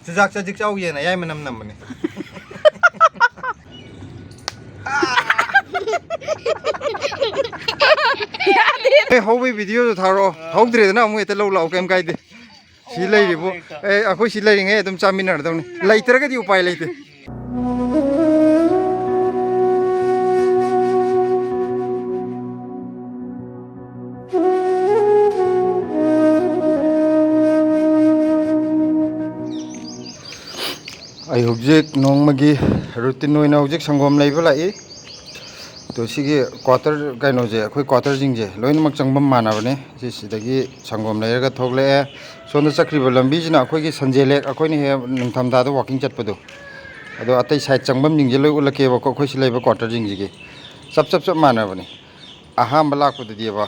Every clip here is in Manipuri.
ꯆꯨꯖꯥꯛ ꯆꯖꯤꯛ ꯆꯥꯎꯒꯦꯅ ꯌꯥꯏ ꯃꯅꯝ ꯅꯝꯕꯅꯤ ꯍꯧꯕꯩ ꯚꯤꯗꯤꯑꯣꯗꯣ ꯊꯥꯔꯛꯑꯣ ꯍꯧꯗ꯭ꯔꯦꯗꯅ ꯑꯃꯨꯛ ꯍꯦꯛꯇ ꯂꯧ ꯂꯥꯛꯑꯣ ꯀꯩꯝ ꯀꯥꯏꯗꯦ ꯁꯤ ꯂꯩꯔꯤꯕꯨ ꯑꯩꯈꯣꯏ ꯁꯤ ꯂꯩꯔꯤꯉꯩ ꯑꯗꯨꯝ ꯆꯥꯃꯤꯟꯅꯔꯗꯧꯅꯤ ꯂꯩꯇ꯭ꯔꯒꯗꯤ ꯎꯄꯥꯏ ꯂꯩꯇꯦ ꯑꯩ ꯍꯧꯖꯤꯛ ꯅꯣꯡꯃꯒꯤ ꯔꯨꯇꯤꯟ ꯑꯣꯏꯅ ꯍꯧꯖꯤꯛ ꯁꯪꯒꯣꯝ ꯂꯩꯕ ꯂꯥꯛꯏ ꯑꯗꯣ ꯁꯤꯒꯤ ꯀ꯭ꯋꯥꯇꯔ ꯀꯩꯅꯣꯁꯦ ꯑꯩꯈꯣꯏ ꯀ꯭ꯋꯥꯇꯔꯁꯤꯡꯁꯦ ꯂꯣꯏꯅꯃꯛ ꯆꯪꯐꯝ ꯃꯥꯟꯅꯕꯅꯦ ꯁꯤꯗꯒꯤ ꯁꯪꯒꯣꯝ ꯂꯩꯔꯒ ꯊꯣꯛꯂꯛꯑꯦ ꯁꯣꯝꯗ ꯆꯠꯈ꯭ꯔꯤꯕ ꯂꯝꯕꯤꯁꯤꯅ ꯑꯩꯈꯣꯏꯒꯤ ꯁꯟꯖꯦꯜꯂꯦꯛ ꯑꯩꯈꯣꯏꯅ ꯍꯦꯛ ꯅꯤꯡꯊꯝꯊꯥꯗ ꯋꯥꯛꯀꯤꯡ ꯆꯠꯄꯗꯣ ꯑꯗꯣ ꯑꯇꯩ ꯁꯥꯏꯠ ꯆꯪꯐꯝꯁꯤꯡꯁꯦ ꯂꯣꯏ ꯎꯠꯂꯛꯀꯦꯕꯀꯣ ꯑꯩꯈꯣꯏ ꯁꯤ ꯂꯩꯕ ꯀ꯭ꯋꯥꯇꯔꯁꯤꯡꯁꯤꯒꯤ ꯆꯞ ꯃꯥꯟꯅꯕꯅꯦ ꯑꯍꯥꯟꯕ ꯂꯥꯛꯄꯗꯗꯤꯕ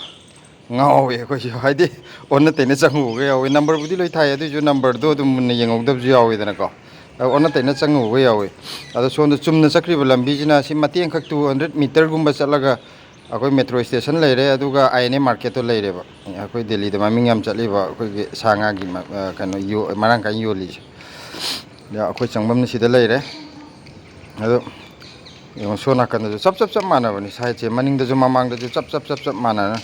ꯉꯥꯎꯋꯦ ꯑꯩꯈꯣꯏꯁꯨ ꯍꯥꯏꯗꯤ ꯑꯣꯟꯅ ꯇꯩꯅ ꯆꯪꯉꯨꯕꯒ ꯌꯥꯎꯋꯦ ꯅꯝꯕꯔꯕꯨꯗꯤ ꯂꯣꯏ ꯊꯥꯏ ꯑꯗꯨꯑꯣꯏꯁꯨ ꯅꯝꯕꯔꯗꯣ ꯑꯗꯨꯝ ꯃꯨꯟꯅ ꯌꯦꯡꯍꯧꯗꯕꯁꯨ ꯌꯥꯎꯋꯦꯗꯅꯀꯣ ꯑꯣꯟꯅ ꯇꯩꯅ ꯆꯪꯉꯨꯕꯒ ꯌꯥꯎꯋꯦ ꯑꯗꯣ ꯁꯣꯝꯗ ꯆꯨꯝꯅ ꯆꯠꯈ꯭ꯔꯤꯕ ꯂꯝꯕꯤꯁꯤꯅ ꯁꯤ ꯃꯇꯦꯡꯈꯛ 200 ꯃꯤꯇꯔꯒꯨꯝꯕ ꯆꯠꯂꯒ ꯑꯩꯈꯣꯏ ꯃꯦꯇ꯭ꯔꯣ ꯁ꯭ꯇꯦꯁꯟ ꯂꯩꯔꯦ ꯑꯗꯨꯒ INA ꯃꯥꯔꯀꯦꯠꯇꯣ ꯂꯩꯔꯦꯕ ꯑꯩꯈꯣꯏ ꯗꯦꯜꯂꯤꯗ ꯃꯃꯤꯡ ꯌꯥꯝ ꯆꯠꯂꯤꯕ ꯑꯩꯈꯣꯏꯒꯤ ꯁꯥ ꯉꯥꯒꯤ ꯀꯩꯅꯣ ꯃꯔꯥꯡ ꯀꯥꯏꯅ ꯌꯣꯜꯂꯤꯁꯦ ꯑꯩꯈꯣꯏ ꯆꯪꯐꯝꯅ ꯁꯤꯗ ꯂꯩꯔꯦ ꯑꯗꯣ ꯌꯦꯡꯉꯣ ꯁꯣꯝ ꯅꯥꯀꯟꯗꯁꯨ ꯆꯞ ꯃꯥꯟꯅꯕꯅꯤ ꯁꯥꯏꯠꯁꯦ ꯃꯅꯤꯡꯗꯁꯨ ꯃꯃꯥꯡꯗꯁꯨ ꯆꯞ ꯃꯥꯟꯅꯅ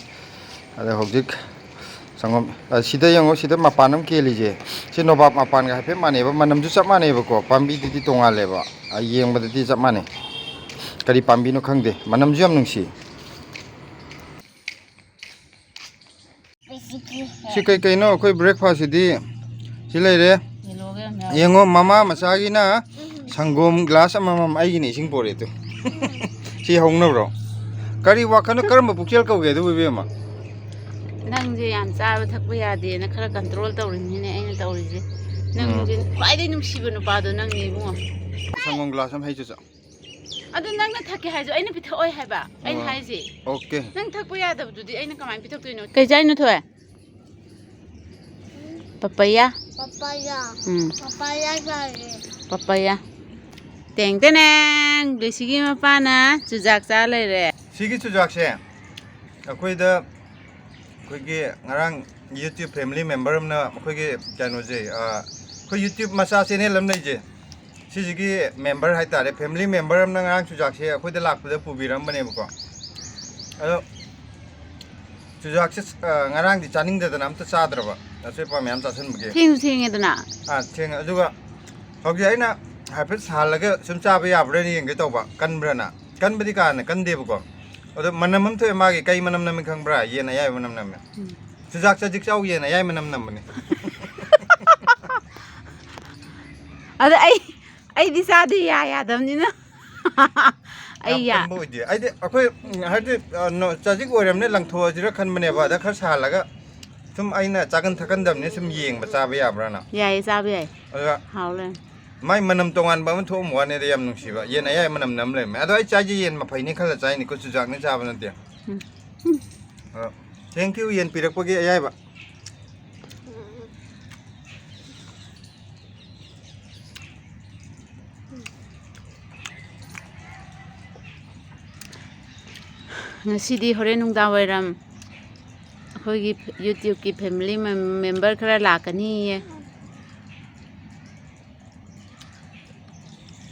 ꯑꯗ ꯍꯧꯖꯤꯛ ꯁꯪꯒꯣꯝ ꯁꯤꯗ ꯌꯦꯡꯉꯣ ꯁꯤꯗ ꯃꯄꯥꯟ ꯑꯃ ꯀꯦꯜꯂꯤꯁꯦ ꯁꯤ ꯅꯣꯕꯥꯞ ꯃꯄꯥꯟꯒ ꯍꯥꯏꯐꯦꯠ ꯃꯥꯟꯅꯩꯕ ꯃꯅꯝꯁꯨ ꯆꯞ ꯃꯥꯟꯅꯩꯕꯀꯣ ꯄꯥꯝꯕꯤꯗꯨꯗꯤ ꯇꯣꯡꯉꯥꯜꯂꯦꯕ ꯌꯦꯡꯕꯗꯗꯤ ꯆꯞ ꯃꯥꯟꯅꯩ ꯀꯔꯤ ꯄꯥꯝꯕꯤꯅꯣ ꯈꯪꯗꯦ ꯃꯅꯝꯁꯨ ꯌꯥꯝ ꯅꯨꯡꯁꯤ ꯁꯤ ꯀꯩꯅꯣ ꯑꯩꯈꯣꯏ ꯕ꯭ꯔꯦꯛꯐꯥꯁꯁꯤꯗꯤ ꯁꯤ ꯂꯩꯔꯦ ꯌꯦꯡꯉꯣ ꯃꯃꯥ ꯃꯆꯥꯒꯤꯅ ꯁꯪꯒꯣꯝ ꯒ꯭ꯂꯥꯁ ꯑꯃꯃꯝ ꯑꯩꯒꯤꯅ ꯏꯁꯤꯡ ꯄꯣꯔꯛꯑꯦ ꯁꯤ ꯍꯧꯅꯕ꯭ꯔꯣ ꯀꯔꯤ ꯋꯥꯈꯜꯅꯣ ꯀꯔꯝꯕ ꯄꯨꯛꯆꯦꯜ ꯀꯧꯒꯦ ꯑꯗꯨ ꯏꯕꯦꯝꯃ ꯅꯪꯁꯦ ꯌꯥꯝ ꯆꯥꯕ ꯊꯛꯄ ꯌꯥꯗꯦꯅ ꯈꯔ ꯀꯟꯇ꯭ꯔꯣꯜ ꯇꯧꯔꯤꯅꯤꯅꯦ ꯑꯩꯅ ꯇꯧꯔꯤꯁꯦ ꯅꯪꯁꯦ ꯈ꯭ꯋꯥꯏꯗꯒꯤ ꯅꯨꯡꯁꯤꯕ ꯅꯨꯄꯥꯗꯣ ꯅꯪꯅꯦ ꯏꯕꯨꯡꯉꯣ ꯁꯪꯒꯣꯝ ꯒ꯭ꯂꯥꯁ ꯑꯃ ꯍꯩ ꯆꯠ ꯑꯗꯨ ꯅꯪꯅ ꯊꯛꯀꯦ ꯍꯥꯏꯔꯁꯨ ꯑꯩꯅ ꯄꯤꯊꯛꯑꯣꯏ ꯍꯥꯏꯕ ꯑꯩꯅ ꯍꯥꯏꯁꯦ ꯑꯣꯀꯦ ꯅꯪ ꯊꯛꯄ ꯌꯥꯗꯕꯗꯨꯗꯤ ꯑꯩꯅ ꯀꯃꯥꯏꯅ ꯄꯤꯊꯛꯇꯣꯏꯅꯣ ꯀꯩ ꯆꯥꯏꯅꯣ ꯊꯣꯏ ꯄꯄꯌꯥ ꯄꯄꯌꯥ ꯇꯦꯡ ꯇꯦꯅꯦꯡ ꯂꯨꯁꯤꯒꯤ ꯃꯄꯥꯅ ꯆꯨꯖꯥꯛ ꯆꯥ ꯂꯩꯔꯦ ꯁꯤꯒꯤ ꯆꯨꯖꯥꯛꯁꯦ ꯑꯩꯈꯣꯏꯗ ꯑꯩꯈꯣꯏꯒꯤ ꯉꯔꯥꯡ ꯌꯨꯇ꯭ꯌꯨꯕ ꯐꯦꯃꯤꯂꯤ ꯃꯦꯝꯕꯔ ꯑꯃꯅ ꯑꯩꯈꯣꯏꯒꯤ ꯀꯩꯅꯣꯁꯦ ꯑꯩꯈꯣꯏ ꯌꯨꯇ꯭ꯌꯨꯕ ꯃꯆꯥ ꯆꯦꯅꯦꯜ ꯑꯃ ꯂꯩꯖꯩ ꯁꯤꯁꯤꯒꯤ ꯃꯦꯝꯕꯔ ꯍꯥꯏꯇꯥꯔꯦ ꯐꯦꯃꯤꯂꯤ ꯃꯦꯝꯕꯔ ꯑꯃꯅ ꯉꯔꯥꯡ ꯆꯨꯖꯥꯛꯁꯦ ꯑꯩꯈꯣꯏꯗ ꯂꯥꯛꯄꯗ ꯄꯨꯕꯤꯔꯝꯕꯅꯦꯕꯀꯣ ꯑꯗꯣ ꯆꯨꯖꯥꯛꯁꯦ ꯉꯔꯥꯡꯗꯤ ꯆꯥꯅꯤꯡꯗꯗꯅ ꯑꯝꯇ ꯆꯥꯗ꯭ꯔꯕ ꯑꯆꯣꯏꯄ ꯃꯌꯥꯝ ꯆꯥꯁꯤꯟꯕꯒꯤ ꯊꯦꯡꯁꯨ ꯊꯦꯡꯉꯦꯗꯅ ꯊꯦꯡꯉꯦ ꯑꯗꯨꯒ ꯍꯧꯖꯤꯛ ꯑꯩꯅ ꯍꯥꯏꯐꯦꯠ ꯁꯥꯍꯜꯂꯒ ꯁꯨꯝ ꯆꯥꯕ ꯌꯥꯕ꯭ꯔꯥꯅ ꯌꯦꯡꯒꯦ ꯇꯧꯕ ꯀꯟꯕ꯭ꯔꯅ ꯀꯟꯕꯗꯤ ꯀꯥꯟꯅ ꯀꯟꯗꯦꯕꯀꯣ ꯑꯗꯣ ꯃꯅꯝ ꯑꯃ ꯊꯣꯛꯑꯦ ꯃꯥꯒꯤ ꯀꯩ ꯃꯅꯝ ꯅꯝꯃꯤ ꯈꯪꯕ꯭ꯔꯥ ꯌꯦꯟ ꯑꯌꯥꯏꯕ ꯃꯅꯝ ꯅꯝꯃꯦ ꯆꯨꯖꯥꯛ ꯆꯖꯤꯛ ꯆꯥꯎ ꯌꯦꯟ ꯑꯌꯥꯏꯕ ꯃꯅꯝ ꯅꯝꯕꯅꯤ ꯑꯗ ꯑꯩꯗꯤ ꯆꯥꯗꯦ ꯌꯥꯗꯕꯅꯤꯅ ꯌꯥꯝ ꯀꯟꯕ ꯑꯣꯏꯗꯦ ꯑꯩꯗꯤ ꯑꯩꯈꯣꯏ ꯍꯥꯏꯗꯤ ꯆꯖꯤꯛ ꯑꯣꯏꯔꯕꯅꯤꯅ ꯂꯪꯊꯣꯛꯑꯁꯤꯔ ꯈꯟꯕꯅꯦꯕ ꯑꯗ ꯈꯔ ꯁꯥꯍꯜꯂꯒ ꯁꯨꯝ ꯑꯩꯅ ꯆꯥꯒꯟ ꯊꯛꯀꯟꯗꯕꯅꯤ ꯁꯨꯝ ꯌꯦꯡꯕ ꯆꯥꯕ ꯌꯥꯕ꯭ꯔꯥꯅ ꯌꯥꯏꯌꯦ ꯆꯥꯕ ꯌꯥꯏ ꯑꯗꯨꯒ ꯍꯥꯎꯂꯦ ꯃꯥꯏ ꯃꯅꯝ ꯇꯣꯉꯥꯟꯕ ꯑꯃ ꯊꯣꯛꯑꯝꯕ ꯋꯥꯅꯦꯗ ꯌꯥꯝ ꯅꯨꯡꯁꯤꯕ ꯌꯦꯟ ꯑꯌꯥꯏ ꯃꯅꯝ ꯅꯝ ꯂꯩꯔꯝꯃꯦ ꯑꯗꯣ ꯑꯩ ꯆꯥꯏꯁꯦ ꯌꯦꯟ ꯃꯐꯩꯅꯤ ꯈꯜꯂ ꯆꯥꯏꯅꯤꯀꯣ ꯆꯨꯖꯥꯛꯅꯤ ꯆꯥꯕ ꯅꯠꯇꯦ ꯊꯦꯡꯀ꯭ꯌꯨ ꯌꯦꯟ ꯄꯤꯔꯛꯄꯒꯤ ꯑꯌꯥꯏꯕ ꯉꯁꯤꯗꯤ ꯍꯣꯔꯦꯟ ꯅꯨꯡꯗꯥꯡ ꯋꯥꯏꯔꯝ ꯑꯩꯈꯣꯏꯒꯤ ꯌꯨꯇ꯭ꯌꯨꯕꯀꯤ ꯐꯦꯃꯤꯂꯤ ꯃꯦꯝꯕꯔ ꯈꯔ ꯂꯥꯛꯀꯅꯤꯌꯦ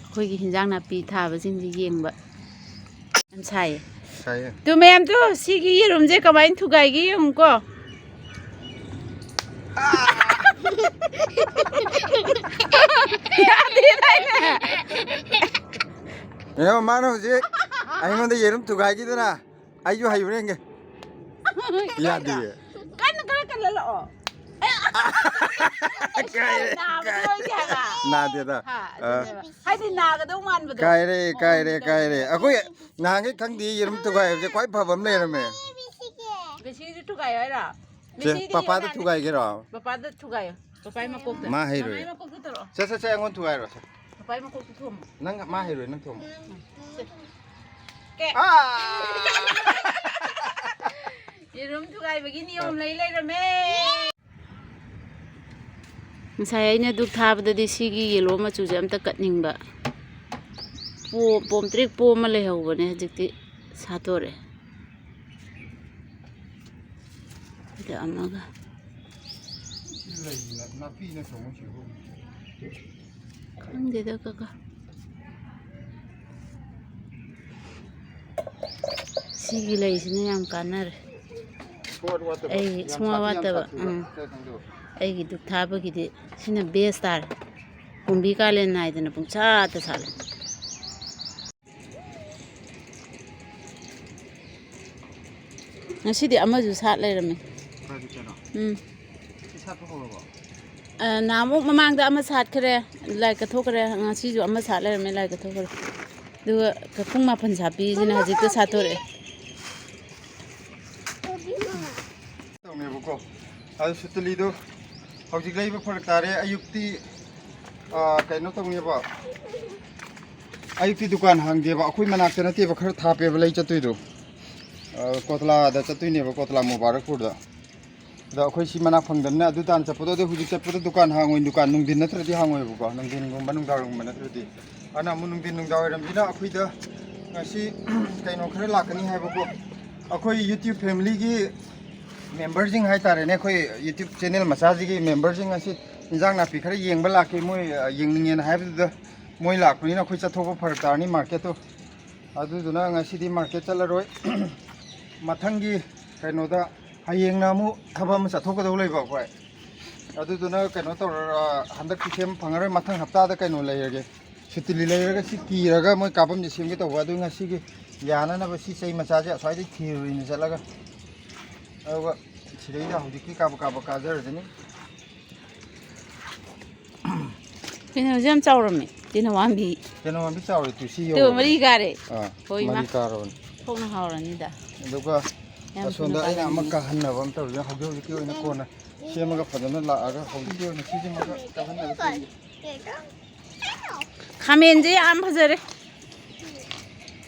ꯑꯩꯈꯣꯏꯒꯤ ꯍꯤꯟꯖꯥꯡ ꯅꯥꯄꯤ ꯊꯥꯕꯁꯤꯡꯁꯤ ꯌꯦꯡꯕ ꯌꯥꯝ ꯁꯥꯏꯌꯦ ꯇꯨ ꯃꯌꯥꯝꯗꯣ ꯁꯤꯒꯤ ꯌꯦꯔꯨꯝꯁꯦ ꯀꯃꯥꯏꯅ ꯊꯨꯒꯥꯏꯒꯦ ꯌꯦꯡꯉꯨꯀꯣ ꯌꯦꯡꯉꯣ ꯃꯥꯅ ꯍꯧꯖꯤꯛ ꯑꯩꯉꯣꯟꯗ ꯌꯦꯔꯨꯝ ꯊꯨꯒꯥꯏꯈꯤꯗꯅ ꯑꯩꯁꯨ ꯍꯩꯕ꯭ꯔꯥ ꯌꯦꯡꯒꯦ ꯌꯥꯗꯤꯌꯦ ꯀꯟꯅ ꯈꯔ ꯀꯜꯍꯜꯂꯛꯑꯣ ꯅꯥꯗꯦꯗ ꯍꯥꯏꯗꯤ ꯅꯥꯒꯗꯧ ꯃꯥꯟꯕꯗꯣ ꯀꯥꯏꯔꯦ ꯑꯩꯈꯣꯏ ꯅꯍꯥꯟꯈꯩ ꯈꯪꯗꯦ ꯌꯦꯔꯨꯝ ꯊꯨꯒꯥꯏꯕꯁꯦ ꯈ꯭ꯋꯥꯏ ꯐꯕ ꯑꯃ ꯂꯩꯔꯝꯃꯦ ꯕꯦꯁꯤꯁꯨ ꯊꯨꯒꯥꯏꯌꯣ ꯍꯥꯏꯔꯣ ꯄꯄꯥꯗ ꯊꯨꯒꯥꯏꯒꯦꯔꯣ ꯄꯄꯥꯗ ꯊꯨꯒꯥꯏꯌꯣ ꯄꯄꯥꯏ ꯃꯀꯣꯛꯇ ꯃꯥ ꯍꯩꯔꯣꯏ ꯃꯃꯥꯏ ꯃꯀꯣꯛꯇ ꯇꯧꯔꯛꯑꯣ ꯆꯠ ꯑꯩꯉꯣꯟꯗ ꯊꯨꯒꯥꯏꯔꯣ ꯄꯄꯥꯏ ꯃꯀꯣꯛꯇ ꯊꯣꯝꯃꯣ ꯅꯪ ꯃꯥ ꯍꯩꯔꯣꯏ ꯅꯪ ꯊꯣꯝꯃꯣ ꯌꯦꯔꯨꯝ ꯊꯨꯒꯥꯏꯕꯒꯤ ꯅꯤꯌꯣꯝ ꯂꯩꯔꯝꯃꯦ ꯉꯁꯥꯏ ꯑꯩꯅ ꯗꯨꯛ ꯊꯥꯕꯗꯗꯤ ꯁꯤꯒꯤ ꯌꯦꯜꯂꯣ ꯃꯆꯨꯁꯦ ꯑꯝꯇ ꯀꯠꯅꯤꯡꯕ ꯄꯣꯝꯇ꯭ꯔꯤꯛ ꯄꯣꯝꯃ ꯂꯩꯍꯧꯕꯅꯦ ꯍꯧꯖꯤꯛꯇꯤ ꯁꯥꯠꯇꯣꯔꯦ ꯁꯤꯗ ꯑꯃꯒ ꯈꯪꯗꯦꯗ ꯀꯀꯥ ꯁꯤꯒꯤ ꯂꯩꯁꯤꯅ ꯌꯥꯝ ꯀꯥꯟꯅꯔꯦ ꯑꯩ ꯁꯨꯡꯋꯥ ꯋꯥꯠꯇꯕ ꯑꯩꯒꯤ ꯙꯨꯛ ꯊꯥꯕꯒꯤꯗꯤ ꯁꯤꯅ ꯕꯦꯁ ꯇꯥꯔꯦ ꯀꯨꯝꯕꯤ ꯀꯥꯂꯦꯟ ꯅꯥꯏꯗꯅ ꯄꯨꯡꯁꯥꯠꯇ ꯁꯥꯠꯂꯦ ꯉꯁꯤꯗꯤ ꯑꯃꯁꯨ ꯁꯥꯠ ꯂꯩꯔꯝꯃꯦ ꯅꯍꯥꯟꯃꯨꯛ ꯃꯃꯥꯡꯗ ꯑꯃ ꯁꯥꯠꯈ꯭ꯔꯦ ꯂꯥꯏ ꯀꯠꯊꯣꯛꯈ꯭ꯔꯦ ꯉꯁꯤꯁꯨ ꯑꯃ ꯁꯥꯠ ꯂꯩꯔꯝꯃꯦ ꯂꯥꯏ ꯀꯠꯊꯣꯛꯈ꯭ꯔꯦ ꯑꯗꯨꯒ ꯄꯨꯡ 9 ꯁꯥꯠꯄꯤꯁꯤꯅ ꯍꯧꯖꯤꯛꯇ ꯁꯥꯠꯇꯣꯔꯛꯑꯦ ꯇꯧꯅꯦꯕꯀꯣ ꯑꯗꯨ ꯁꯨꯇꯂꯤꯗꯣ ꯍꯧꯖꯤꯛ ꯂꯩꯕ ꯐꯔꯛ ꯇꯥꯔꯦ ꯑꯌꯨꯛꯇꯤ ꯀꯩꯅꯣ ꯇꯧꯅꯦꯕ ꯑꯌꯨꯛꯇꯤ ꯗꯨꯀꯥꯟ ꯍꯥꯡꯗꯦꯕ ꯑꯩꯈꯣꯏ ꯃꯅꯥꯛꯇ ꯅꯠꯇꯦꯕ ꯈꯔ ꯊꯥꯞꯄꯦꯕ ꯂꯩ ꯆꯠꯇꯣꯏꯗꯣ ꯀꯣꯇꯂꯥꯗ ꯆꯠꯇꯣꯏꯅꯦꯕ ꯀꯣꯇꯂꯥ ꯃꯨꯕꯥꯔꯛꯄꯨꯔꯗ ꯑꯗ ꯑꯩꯈꯣꯏ ꯁꯤ ꯃꯅꯥꯛ ꯐꯪꯗꯕꯅꯤꯅ ꯑꯗꯨ ꯇꯥꯟ ꯆꯠꯄꯗꯣ ꯑꯗꯨ ꯍꯧꯖꯤꯛ ꯆꯠꯄꯗ ꯗꯨꯀꯥꯟ ꯍꯥꯡꯉꯣꯏ ꯗꯨꯀꯥꯟ ꯅꯨꯡꯊꯤꯟ ꯅꯠꯇ꯭ꯔꯗꯤ ꯍꯥꯡꯉꯣꯏꯕꯀꯣ ꯅꯨꯡꯊꯤꯟꯒꯨꯝꯕ ꯅꯨꯡꯗꯥꯡꯒꯨꯝꯕ ꯅꯠꯇ꯭ꯔꯗꯤ ꯑꯗꯨꯅ ꯑꯃꯨꯛ ꯅꯨꯡꯊꯤꯟ ꯅꯨꯡꯗꯥꯡꯋꯥꯏꯔꯝꯁꯤꯅ ꯑꯩꯈꯣꯏꯗ ꯉꯁꯤ ꯀꯩꯅꯣ ꯈꯔ ꯂꯥꯛꯀꯅꯤ ꯍꯥꯏꯕꯀꯣ ꯑꯩꯈꯣꯏ ꯌꯨꯇ꯭ꯌꯨꯕ ꯐꯦꯃꯤꯂꯤꯒꯤ ꯃꯦꯝꯕꯔꯁꯤꯡ ꯍꯥꯏꯇꯥꯔꯦꯅꯦ ꯑꯩꯈꯣꯏ ꯌꯨꯇ꯭ꯌꯨꯕ ꯆꯦꯅꯦꯜ ꯃꯆꯥꯁꯤꯒꯤ ꯃꯦꯝꯕꯔꯁꯤꯡ ꯑꯁꯤ ꯏꯟꯖꯥꯡ ꯅꯥꯄꯤ ꯈꯔ ꯌꯦꯡꯕ ꯂꯥꯛꯀꯦ ꯃꯣꯏ ꯌꯦꯡꯅꯤꯡꯉꯦꯅ ꯍꯥꯏꯕꯗꯨꯗ ꯃꯣꯏ ꯂꯥꯛꯄꯅꯤꯅ ꯑꯩꯈꯣꯏ ꯆꯠꯊꯣꯛꯄ ꯐꯔꯛ ꯇꯥꯔꯅꯤ ꯃꯥꯔꯀꯦꯠꯇꯣ ꯑꯗꯨꯗꯨꯅ ꯉꯁꯤꯗꯤ ꯃꯥꯔꯀꯦꯠ ꯆꯠꯂꯔꯣꯏ ꯃꯊꯪꯒꯤ ꯀꯩꯅꯣꯗ ꯍꯌꯦꯡꯅ ꯑꯃꯨꯛ ꯊꯕꯛ ꯑꯃ ꯆꯠꯊꯣꯛꯀꯗꯧ ꯂꯩꯕ ꯑꯩꯈꯣꯏ ꯑꯗꯨꯗꯨꯅ ꯀꯩꯅꯣ ꯇꯧꯔ ꯍꯟꯗꯛꯇꯤ ꯁꯦꯝ ꯐꯪꯉꯔꯣꯏ ꯃꯊꯪ ꯍꯞꯇꯥꯗ ꯀꯩꯅꯣ ꯂꯩꯔꯒꯦ ꯁꯨꯇꯤꯂꯤ ꯂꯩꯔꯒ ꯁꯤ ꯀꯤꯔꯒ ꯃꯣꯏ ꯀꯥꯐꯝꯁꯦ ꯁꯦꯝꯒꯦ ꯇꯧꯕ ꯑꯗꯨ ꯉꯁꯤꯒꯤ ꯌꯥꯅꯅꯕ ꯁꯤ ꯆꯩ ꯃꯆꯥꯁꯦ ꯑꯁ꯭ꯋꯥꯏꯗꯩ ꯊꯤꯔꯨꯏꯅ ꯆꯠꯂꯒ ꯑꯗꯨꯒ ꯁꯤꯗꯩꯗ ꯍꯧꯖꯤꯛꯀꯤ ꯀꯥꯕ ꯀꯥꯖꯔꯗꯅꯤ ꯀꯩꯅꯣꯁꯦ ꯌꯥꯝ ꯆꯥꯎꯔꯝꯃꯦ ꯇꯦꯅꯋꯥꯡꯕꯤ ꯀꯩꯅꯣꯝꯗꯤ ꯆꯥꯎꯔꯦ ꯇꯨꯁꯤ ꯇꯨ ꯃꯔꯤ ꯀꯥꯔꯦ ꯍꯣꯏ ꯃꯔꯤ ꯀꯥꯔꯕꯅꯤ ꯊꯣꯛꯅ ꯍꯥꯎꯔꯅꯤꯗ ꯑꯗꯨꯒ ꯑꯁꯣꯝꯗ ꯑꯩꯅ ꯑꯃ ꯀꯥꯍꯟꯅꯕ ꯑꯃ ꯇꯧꯔꯤꯁꯦ ꯍꯧꯖꯤꯛꯀꯤ ꯑꯣꯏꯅ ꯀꯣꯟꯅ ꯁꯦꯝꯃꯒ ꯐꯖꯅ ꯂꯥꯛꯑꯒ ꯍꯧꯖꯤꯛꯀꯤ ꯑꯣꯏꯅ ꯁꯤꯖꯤꯟꯅꯒ ꯀꯥꯍꯟꯅꯕ ꯈꯥꯃꯦꯟꯁꯦ ꯌꯥꯝ ꯐꯖꯔꯦ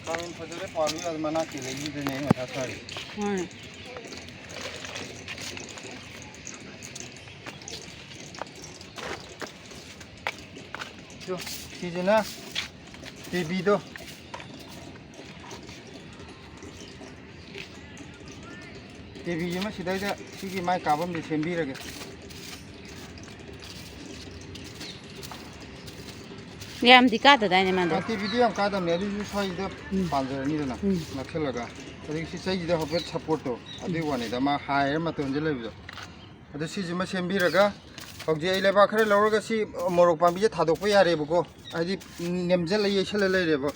ꯈꯥꯃꯦꯟ ꯐꯖꯔꯦ ꯄꯥꯜꯂꯨ ꯌꯥꯗ ꯃꯅꯥꯛꯀꯤ ꯂꯩꯕꯤꯗꯅꯦ ꯑꯩ ꯃꯊꯥ ꯁꯥꯔꯤ ꯁꯤꯁꯤꯅ ꯇꯤꯚꯤꯗꯣ ꯇꯤꯚꯤꯁꯤꯃ ꯁꯤꯗꯩꯗ ꯁꯤꯒꯤ ꯃꯥꯏ ꯀꯥꯐꯝꯁꯦ ꯁꯦꯝꯕꯤꯔꯒꯦ ꯌꯥꯝꯗꯤ ꯀꯥꯗꯗꯥꯏꯅꯦ ꯃꯥꯗꯣ ꯇꯤꯚꯤꯗꯤ ꯌꯥꯝ ꯀꯥꯗꯕꯅꯦ ꯑꯗꯨꯁꯨ ꯁ꯭ꯋꯥꯏꯁꯤꯗ ꯄꯥꯟꯖꯔꯅꯤꯗꯅ ꯅꯛꯁꯜꯂꯒ ꯑꯗꯒꯤ ꯁꯤ ꯆꯩꯁꯤꯗ ꯍꯥꯏꯐꯦꯠ ꯁꯞꯄꯣꯔꯠꯇꯣ ꯑꯗꯨꯒꯤ ꯋꯥꯅꯤꯗ ꯃꯥ ꯍꯥꯏꯔ ꯃꯇꯣꯟꯁꯦ ꯂꯩꯕꯗꯣ ꯑꯗꯨ ꯁꯤꯁꯤꯃ ꯁꯦꯝꯕꯤꯔꯒ ꯍꯧꯖꯤꯛ ꯑꯩ ꯂꯩꯕꯥꯛ ꯈꯔ ꯂꯧꯔꯒ ꯁꯤ ꯃꯣꯔꯣꯛ ꯄꯥꯝꯕꯤꯁꯦ ꯊꯥꯗꯣꯛꯄ ꯌꯥꯔꯦꯕꯀꯣ ꯍꯥꯏꯗꯤ ꯅꯦꯝꯖꯜꯂ ꯌꯩꯁꯜꯂ ꯂꯩꯔꯦꯕ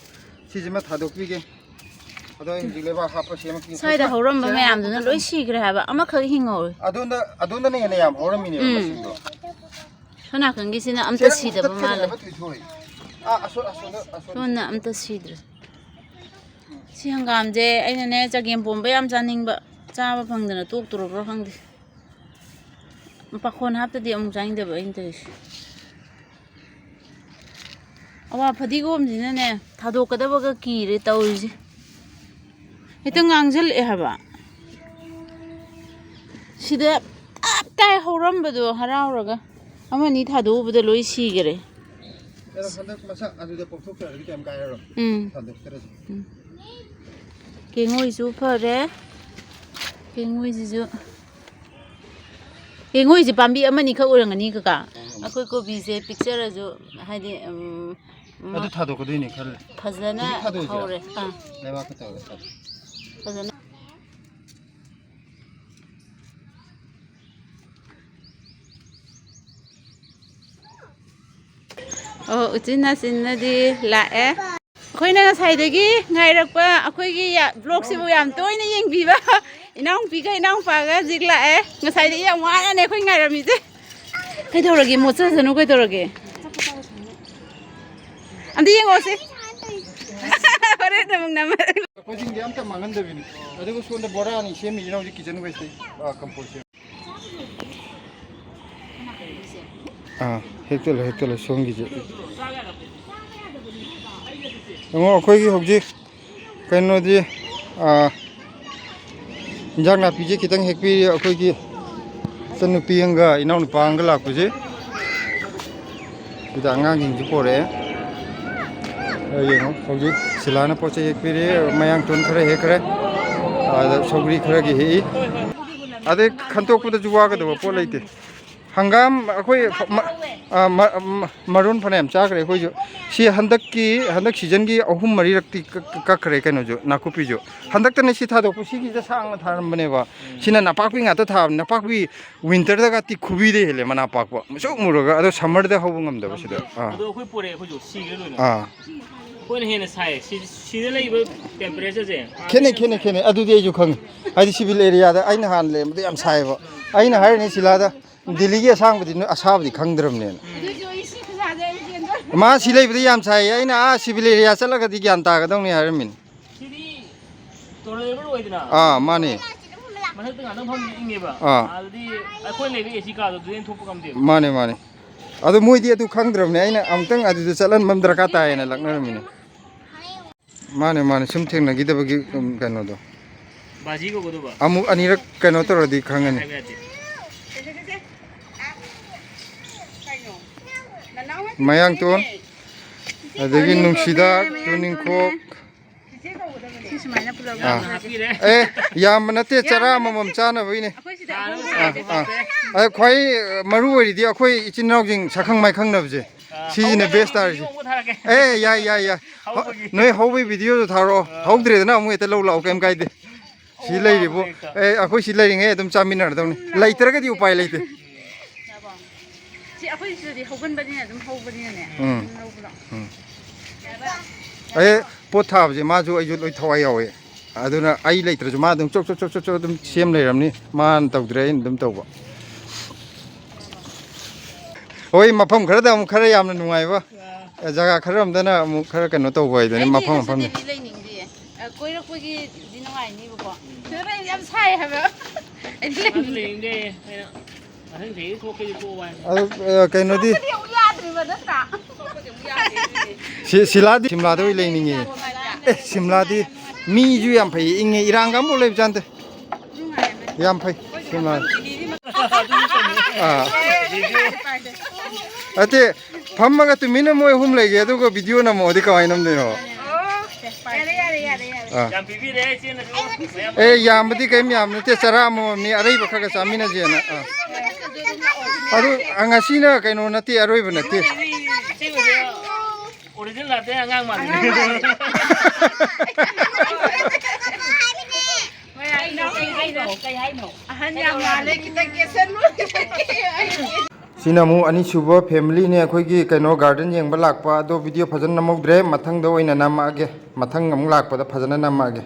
ꯁꯤꯁꯤꯃ ꯊꯥꯗꯣꯛꯄꯤꯒꯦ ꯑꯗꯣ ꯑꯩ ꯍꯧꯖꯤꯛ ꯂꯩꯕꯥꯛ ꯍꯥꯞꯄ ꯁꯦꯝꯃꯛꯀꯦ ꯁ꯭ꯋꯥꯏꯗ ꯍꯧꯔꯝꯕ ꯃꯌꯥꯝꯗꯨꯅ ꯂꯣꯏ ꯁꯤꯈ꯭ꯔꯦ ꯍꯥꯏꯕ ꯑꯃꯈꯛ ꯍꯤꯡꯍꯧꯋꯦ ꯑꯗꯣꯝꯗꯅ ꯍꯦꯟꯅ ꯌꯥꯝ ꯍꯧꯔꯝꯃꯤꯅꯦꯕ ꯃꯁꯤꯡꯗꯣ ꯁꯣꯝ ꯅꯥꯀꯟꯒꯤꯁꯤꯅ ꯑꯝꯇ ꯁꯤꯗꯕ ꯃꯥꯜꯂꯦ ꯁꯣꯝꯅ ꯑꯝꯇ ꯁꯤꯗ꯭ꯔꯦ ꯁꯤ ꯍꯪꯒꯥꯝꯁꯦ ꯑꯩꯅꯅꯦ ꯆꯒꯦꯝ ꯄꯣꯝꯕ ꯌꯥꯝ ꯆꯥꯅꯤꯡꯕ ꯆꯥꯕ ꯐꯪꯗꯅ ꯇꯣꯛꯇꯣꯔꯕ꯭ꯔꯥ ꯈꯪꯗꯦ ꯄꯥꯈꯣꯟ ꯍꯥꯞꯇꯗꯤ ꯑꯃꯨꯛ ꯆꯥꯅꯤꯡꯗꯕ ꯑꯩꯅ ꯇꯧꯔꯤꯁꯦ ꯑꯋꯥ ꯐꯗꯤꯒꯣꯝꯁꯤꯅꯅꯦ ꯊꯥꯗꯣꯛꯀꯗꯕꯒ ꯀꯤꯔꯦ ꯇꯧꯔꯤꯁꯦ ꯍꯦꯛꯇ ꯉꯥꯡꯁꯤꯜꯂꯛꯑꯦ ꯍꯥꯏꯕ ꯁꯤꯗ ꯇꯞ ꯇꯥꯏ ꯍꯧꯔꯝꯕꯗꯣ ꯍꯔꯥꯎꯔꯒ ꯑꯃꯅꯤ ꯊꯥꯗꯣꯛꯎꯕꯗ ꯂꯣꯏ ꯁꯤꯈꯔꯦ ꯍꯟꯗꯛ ꯃꯁꯛ ꯑꯗꯨꯗ ꯄꯣꯛꯊꯣꯛꯆꯔꯗꯤ ꯀꯩꯝ ꯀꯥꯏꯔꯔꯣꯏ ꯊꯥꯗꯣꯛꯇ꯭ꯔꯁꯨ ꯀꯦꯡꯉꯣꯏꯁꯨ ꯐꯔꯦ ꯀꯦꯡꯉꯣꯏꯁꯤꯁꯨ ꯀꯦꯡꯉꯣꯏꯁꯦ ꯄꯥꯝꯕꯤ ꯑꯃꯅꯤꯈꯛ ꯑꯣꯏꯔꯝꯒꯅꯤ ꯀꯀꯥ ꯑꯩꯈꯣꯏ ꯀꯣꯕꯤꯁꯦ ꯄꯤꯛꯆꯔꯁꯨ ꯍꯥꯏꯗꯤ ꯑꯗꯨ ꯊꯥꯗꯣꯛꯀꯗꯣꯏꯅꯤ ꯈꯜꯂꯦ ꯐꯖꯅ ꯍꯧꯔꯦ ꯂꯩꯕꯥꯛꯀ ꯇꯧꯔꯒ ꯐꯖꯅ ꯎꯆꯤꯟ ꯅꯥꯆꯤꯟꯅꯗꯤ ꯂꯥꯛꯑꯦ ꯑꯩꯈꯣꯏꯅ ꯉꯁꯥꯏꯗꯒꯤ ꯉꯥꯏꯔꯛꯄ ꯑꯩꯈꯣꯏꯒꯤ ꯕ꯭ꯂꯣꯛꯁꯤꯕꯨ ꯌꯥꯝ ꯇꯣꯏꯅ ꯌꯦꯡꯕꯤꯕ ꯏꯅꯥꯎꯅꯨꯄꯤꯒ ꯏꯅꯥꯎꯄꯥꯒ ꯍꯧꯖꯤꯛ ꯂꯥꯛꯑꯦ ꯉꯁꯥꯏꯗꯒꯤ ꯌꯥꯝ ꯋꯥꯅꯅꯦ ꯑꯩꯈꯣꯏ ꯉꯥꯏꯔꯝꯃꯤꯁꯦ ꯀꯩꯗꯧꯔꯒꯦ ꯃꯣꯠꯆꯁꯅꯨ ꯀꯩꯗꯧꯔꯒꯦ ꯑꯝꯇ ꯌꯦꯡꯉꯣꯁꯦ ꯍꯣꯔꯦꯟ ꯑꯃꯨꯛ ꯅꯝꯃ ꯑꯩꯈꯣꯏꯁꯤꯡꯗꯤ ꯑꯝꯇ ꯃꯥꯡꯍꯟꯗꯕꯤꯅꯤ ꯑꯗꯨꯒ ꯁꯣꯝꯗ ꯕꯣꯔꯥ ꯑꯅꯤ ꯁꯦꯝꯃꯤꯁꯤꯅ ꯍꯧꯖꯤꯛ ꯀꯤꯆꯟ ꯋꯦꯁꯇꯩ ꯀꯝꯄꯣꯁ ꯁꯦꯝ ꯍꯦꯛꯇꯠꯂꯣ ꯁꯣꯝꯒꯤꯁꯦ ꯌꯦꯡꯉꯣ ꯑꯩꯈꯣꯏꯒꯤ ꯍꯧꯖꯤꯛ ꯀꯩꯅꯣꯗꯤ ꯏꯟꯖꯥꯡ ꯅꯥꯄꯤꯁꯦ ꯈꯤꯇꯪ ꯍꯦꯛꯄꯤꯔꯤ ꯑꯩꯈꯣꯏꯒꯤ ꯏꯆꯟꯅꯨꯄꯤ ꯑꯃꯒ ꯏꯅꯥꯎꯅꯨꯄꯥ ꯑꯃꯒ ꯂꯥꯛꯄꯁꯦ ꯁꯤꯗ ꯑꯉꯥꯡꯁꯤꯡꯁꯨ ꯄꯣꯔꯛꯑꯦ ꯌꯦꯡꯉꯣ ꯍꯧꯖꯤꯛ ꯁꯤꯂꯥꯅ ꯄꯣꯠ ꯆꯩ ꯍꯦꯛꯄꯤꯔꯤ ꯃꯌꯥꯡꯇꯣꯟ ꯈꯔ ꯍꯦꯛꯈ꯭ꯔꯦ ꯑꯗ ꯁꯧꯒ꯭ꯔꯤ ꯈꯔꯒꯤ ꯍꯦꯛꯏ ꯑꯗꯩ ꯈꯟꯇꯣꯛꯄꯗꯁꯨ ꯋꯥꯒꯗꯕ ꯄꯣꯠ ꯂꯩꯇꯦ ꯍꯪꯒꯥꯝ ꯑꯩꯈꯣꯏ ꯃꯔꯨꯟ ꯐꯅꯌꯥꯝ ꯆꯥꯈ꯭ꯔꯦ ꯑꯩꯈꯣꯏꯁꯨ ꯁꯤ ꯍꯟꯗꯛ ꯁꯤꯖꯟꯒꯤ ꯑꯍꯨꯝ ꯃꯔꯤꯔꯛꯇꯤ ꯀꯛꯈ꯭ꯔꯦ ꯀꯩꯅꯣꯁꯨ ꯅꯥꯀꯨꯞꯄꯤꯁꯨ ꯍꯟꯗꯛꯇꯅ ꯁꯤ ꯊꯥꯗꯣꯛꯄ ꯁꯤꯒꯤꯁꯦ ꯁꯥꯡꯅ ꯊꯥꯔꯝꯕꯅꯦꯕ ꯁꯤꯅ ꯅꯄꯥꯛꯄꯤ ꯉꯥꯛꯇ ꯊꯥꯕꯅꯤ ꯅꯄꯥꯛꯄꯤ ꯋꯤꯟꯇꯔꯗꯒꯗꯤ ꯈꯨꯕꯤꯗ ꯍꯦꯜꯂꯦ ꯃꯅꯥ ꯄꯥꯛꯄ ꯃꯨꯁꯨꯛ ꯃꯨꯔꯒ ꯑꯗꯣ ꯁꯝꯃꯔꯗ ꯍꯧꯕ ꯉꯝꯗꯕ ꯁꯤꯗ ꯑꯗꯣ ꯑꯩꯈꯣꯏ ꯄꯨꯔꯛꯑꯦ ꯑꯩꯈꯣꯏꯁꯨ ꯁꯤꯒ꯭ꯔꯦ ꯂꯣꯏꯅ ꯑꯥ ꯑꯩꯈꯣꯏꯅ ꯍꯦꯟꯅ ꯁꯥꯏ ꯁꯤꯗ ꯂꯩꯕ ꯇꯦꯝꯄꯔꯦꯆꯔꯁꯦ ꯈꯦꯠꯅꯩ ꯑꯗꯨꯗꯤ ꯑꯩꯁꯨ ꯈꯪꯉꯤ ꯍꯥꯏꯗꯤ ꯁꯤꯚꯤꯜ ꯑꯦꯔꯤꯌꯥꯗ ꯑꯩꯅ ꯍꯥꯟꯅ ꯂꯩꯔꯝꯕꯗ ꯌꯥꯝ ꯁꯥꯏꯌꯦꯕ ꯑꯩꯅ ꯍꯥꯏꯔꯤꯅꯤ ꯁꯤꯂꯥꯗ ꯗꯦꯜꯂꯤꯒꯤ ꯑꯁꯥꯕꯗꯤ ꯈꯪꯗ꯭ꯔꯕꯅꯦꯅ ꯃꯥ ꯁꯤ ꯂꯩꯕꯗꯤ ꯌꯥꯝ ꯁꯥꯏꯌꯦ ꯑꯩꯅ ꯁꯤꯚꯤꯜ ꯑꯦꯔꯤꯌꯥ ꯆꯠꯂꯒꯗꯤ ꯒ꯭ꯌꯥꯟ ꯇꯥꯒꯗꯧꯅꯤ ꯍꯥꯏꯔꯝꯃꯤꯅꯤ ꯁꯤꯗꯤ ꯇꯣꯂꯔꯦꯕꯜ ꯑꯣꯏꯗꯅ ꯃꯥꯅꯦ ꯃꯊꯛꯇ ꯉꯥꯛꯇꯪ ꯐꯝꯕꯗꯤ ꯏꯪꯉꯦꯕ ꯑꯗꯨꯗꯤ ꯑꯩꯈꯣꯏ ꯂꯩꯕ ꯑꯦꯁꯤ ꯀꯥꯗꯣ ꯑꯗꯨꯗꯩ ꯊꯣꯛꯄ ꯉꯝꯗꯦꯕ ꯃꯥꯅꯦ ꯑꯗꯣ ꯃꯣꯏꯗꯤ ꯑꯗꯨ ꯈꯪꯗ꯭ꯔꯕꯅꯦ ꯑꯩꯅ ꯑꯃꯨꯛꯇꯪ ꯑꯗꯨꯗ ꯆꯠꯍꯟꯕ ꯗꯔꯀꯥꯔ ꯇꯥꯏꯌꯦꯅ ꯂꯛꯅꯔꯝꯃꯤꯅꯦ ꯃꯥꯅꯦ ꯁꯨꯝ ꯊꯦꯡꯅꯈꯤꯗꯕꯒꯤ ꯀꯩꯅꯣꯗꯣ ꯕꯥꯖꯤ ꯀꯧꯒꯗꯧꯕ ꯑꯃꯨꯛ ꯑꯅꯤꯔꯛ ꯀꯩꯅꯣ ꯇꯧꯔꯗꯤ ꯈꯪꯉꯅꯤ ꯍꯥꯏꯕ ꯌꯥꯗꯦ ꯃꯌꯥꯡꯇꯣꯟ ꯑꯗꯒꯤ ꯅꯨꯡꯁꯤꯗꯥꯛ ꯇꯨꯅꯤꯡꯈꯣꯛ ꯌꯥꯝꯕ ꯅꯠꯇꯦ ꯆꯔꯥ ꯑꯃꯃꯝ ꯆꯥꯅꯕꯒꯤꯅꯦ ꯈ꯭ꯋꯥꯏ ꯃꯔꯨ ꯑꯣꯏꯔꯤꯗꯤ ꯑꯩꯈꯣই ꯏꯆꯤꯟ ꯏꯅꯥꯎꯁꯤꯡ ꯁꯛꯈꯪ ꯃꯥꯏꯈꯪꯅꯕꯁꯦ ꯁꯤꯁꯤꯅꯦ ꯕꯦꯁ ꯇꯥꯔꯤꯁꯦ ꯌꯥꯏ ꯅꯣꯏ ꯍꯧꯕꯒꯤ ꯚꯤꯗꯤꯑꯣꯗꯣ ꯊꯥꯔꯛꯑꯣ ꯍꯧꯗ꯭ꯔꯦꯗꯅ ꯑꯃꯨꯛ ꯍꯦꯛꯇ ꯂꯧ ꯂꯥꯛꯑꯣ ꯀꯩꯝ ꯀꯥꯏꯗꯦ ꯁꯤ ꯂꯩꯔꯤꯕꯨ ꯑꯩꯈꯣꯏ ꯁꯤ ꯂꯩꯔꯤꯉꯩ ꯑꯗꯨꯝ ꯆꯥꯃꯤꯟꯅꯔꯗꯧꯅꯤ ꯂꯩꯇ꯭ꯔꯒꯗꯤ ꯎꯄꯥꯏ ꯂꯩꯇꯦ ꯁꯤ ꯑꯩꯈꯣꯏ ꯁꯤꯗꯗꯤ ꯍꯧꯒꯟꯕꯅꯤꯅ ꯑꯗꯨꯝ ꯍꯧꯕꯅꯤꯅꯅꯦ ꯄꯣꯠ ꯊꯥꯕꯁꯦ ꯃꯥꯁꯨ ꯑꯩꯁꯨ ꯂꯣꯏ ꯊꯋꯥꯏ ꯌꯥꯎꯋꯦ ꯑꯗꯨꯅ ꯑꯩ ꯂꯩꯇ꯭ꯔꯁꯨ ꯃꯥ ꯑꯗꯨꯝ ꯆꯣꯛ ꯑꯗꯨꯝ ꯁꯦꯝ ꯂꯩꯔꯝꯅꯤ ꯃꯥꯅ ꯇꯧꯗ꯭ꯔꯦ ꯑꯩꯅ ꯑꯗꯨꯝ ꯇꯧꯕ ꯍꯣꯏ ꯃꯐꯝ ꯈꯔꯗ ꯑꯃꯨꯛ ꯈꯔ ꯌꯥꯝꯅ ꯅꯨꯡꯉꯥꯏꯕ ꯖꯒꯥ ꯈꯔ ꯑꯃꯗꯅ ꯑꯃꯨꯛ ꯈꯔ ꯀꯩꯅꯣ ꯇꯧꯕ ꯍꯥꯏꯗꯨꯅꯤ ꯃꯐꯝ ꯂꯩꯅꯤꯡꯗꯦ ꯀꯣꯏꯔꯛꯄꯒꯤꯗꯤ ꯅꯨꯡꯉꯥꯏꯅꯤꯕꯀꯣ ꯁꯤꯗ ꯌꯥꯝ ꯁꯥꯏ ꯍꯥꯏꯕ ꯂꯩꯅꯤꯡꯗꯦ ꯑꯩꯅ ꯃꯊꯪ ꯆꯍꯤ ꯊꯣꯛꯀꯦꯁꯨ ꯊꯣꯛꯑꯣ ꯍꯥꯏ ꯑꯗꯨ ꯀꯩꯅꯣꯗꯤ ꯌꯥꯗ꯭ꯔꯤꯕ ꯅꯠꯇ꯭ꯔꯥ ꯁꯤꯝꯂꯥꯗ ꯑꯣꯏ ꯂꯩꯅꯤꯡꯉꯦ ꯁꯤꯝꯂꯥꯗꯤ ꯃꯤꯁꯨ ꯌꯥꯝ ꯐꯩ ꯏꯪꯉꯦ ꯏꯔꯥꯡꯒ ꯑꯃꯐꯥꯎ ꯂꯩꯕ ꯆꯥꯟꯗꯦ ꯌꯥꯝ ꯐꯩ ꯁꯤꯝꯂꯥ ꯑꯇꯦ ꯐꯝꯃꯒ ꯇꯨꯃꯤꯟꯅ ꯃꯣꯏ ꯑꯍꯨꯝ ꯂꯩꯒꯦ ꯑꯗꯨꯒ ꯚꯤꯗꯤꯑꯣ ꯅꯝꯃꯛꯑꯗꯤ ꯀꯃꯥꯏꯅ ꯅꯝꯗꯣꯏꯅꯣ ꯌꯥꯝ ꯄꯤꯕꯤꯔꯦ ꯏꯆꯦꯅꯁꯨ ꯌꯥꯝꯕꯗꯤ ꯀꯔꯤꯝ ꯌꯥꯝ ꯅꯠꯇꯦ ꯆꯔꯥ ꯑꯃꯃꯝꯅꯤ ꯑꯔꯩꯕ ꯈꯔ ꯆꯥꯃꯤꯟꯅꯁꯦꯅ ꯑꯗꯨ ꯉꯁꯤꯅ ꯀꯩꯅꯣ ꯅꯠꯇꯦ ꯑꯔꯣꯏꯕ ꯅꯠꯇꯦ ꯑꯣꯔꯤꯖꯤꯅꯦꯜ ꯂꯥꯛꯇꯦ ꯑꯉꯥꯡ ꯃꯥꯜꯂꯤ ꯁꯤꯅ ꯑꯃꯨꯛ ꯑꯅꯤꯁꯨꯕ ꯐꯦꯃꯤꯂꯤꯅꯦ ꯑꯩꯈꯣꯏꯒꯤ ꯀꯩꯅꯣ ꯒꯥꯔꯗꯦꯟ ꯌꯦꯡꯕ ꯂꯥꯛꯄ ꯑꯗꯣ ꯚꯤꯗꯤꯑꯣ ꯐꯖꯅ ꯅꯝꯍꯧꯗ꯭ꯔꯦ ꯃꯊꯪꯗ ꯑꯣꯏꯅ ꯅꯝꯃꯛꯑꯒꯦ ꯃꯊꯪ ꯑꯃꯨꯛ ꯂꯥꯛꯄꯗ ꯐꯖꯅ ꯅꯝꯃꯛꯑꯒꯦ